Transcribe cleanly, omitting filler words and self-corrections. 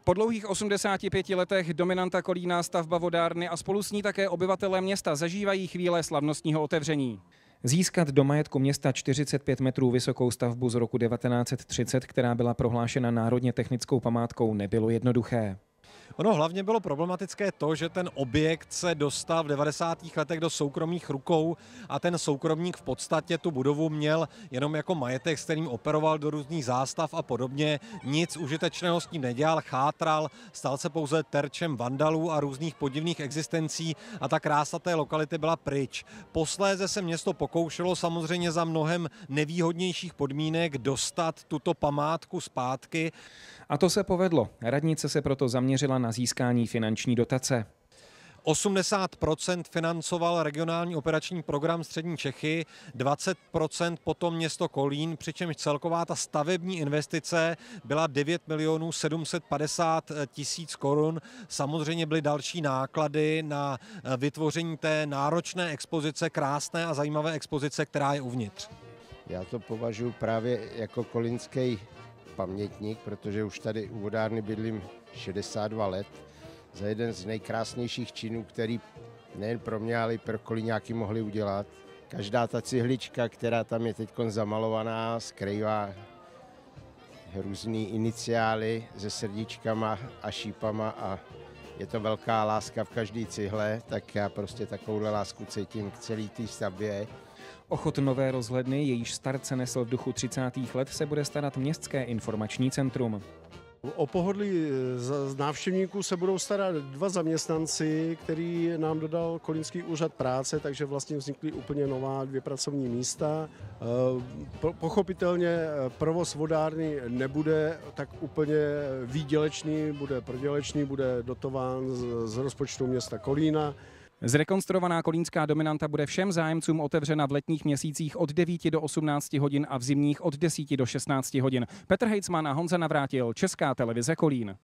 Po dlouhých 85 letech dominanta Kolína, stavba vodárny a spolu s ní také obyvatelé města zažívají chvíle slavnostního otevření. Získat do majetku města 45 metrů vysokou stavbu z roku 1930, která byla prohlášena národně technickou památkou, nebylo jednoduché. Ono hlavně bylo problematické to, že ten objekt se dostal v 90. letech do soukromých rukou a ten soukromník v podstatě tu budovu měl jenom jako majetek, s kterým operoval do různých zástav a podobně. Nic užitečného s tím nedělal, chátral, stal se pouze terčem vandalů a různých podivných existencí a ta krása té lokality byla pryč. Posléze se město pokoušelo samozřejmě za mnohem nevýhodnějších podmínek dostat tuto památku zpátky. A to se povedlo. Radnice se proto zaměřila na získání finanční dotace. 80% financoval regionální operační program Střední Čechy, 20% potom město Kolín, přičemž celková ta stavební investice byla 9 750 000 korun. Samozřejmě byly další náklady na vytvoření té náročné expozice, krásné a zajímavé expozice, která je uvnitř. Já to považuji právě jako kolínský pamětník, protože už tady u vodárny bydlím 62 let, za jeden z nejkrásnějších činů, který nejen pro mě, ale i pro Kolíňáky mohli udělat. Každá ta cihlička, která tam je teď zamalovaná, skrývá různý iniciály se srdíčkama a šípama a je to velká láska v každé cihle, tak já prostě takovouhle lásku cítím k celé té stavbě. O chod nové rozhledny, jejíž start se nesl v duchu 30. let, se bude starat Městské informační centrum. O pohodlí návštěvníků se budou starat dva zaměstnanci, který nám dodal Kolínský úřad práce, takže vlastně vznikly úplně nová 2 pracovní místa. Pochopitelně provoz vodárny nebude tak úplně výdělečný, bude prodělečný, bude dotován z rozpočtu města Kolína. Zrekonstruovaná kolínská dominanta bude všem zájemcům otevřena v letních měsících od 9 do 18 hodin a v zimních od 10 do 16 hodin. Petr Hejcman a Honza Navrátil, Česká televize Kolín.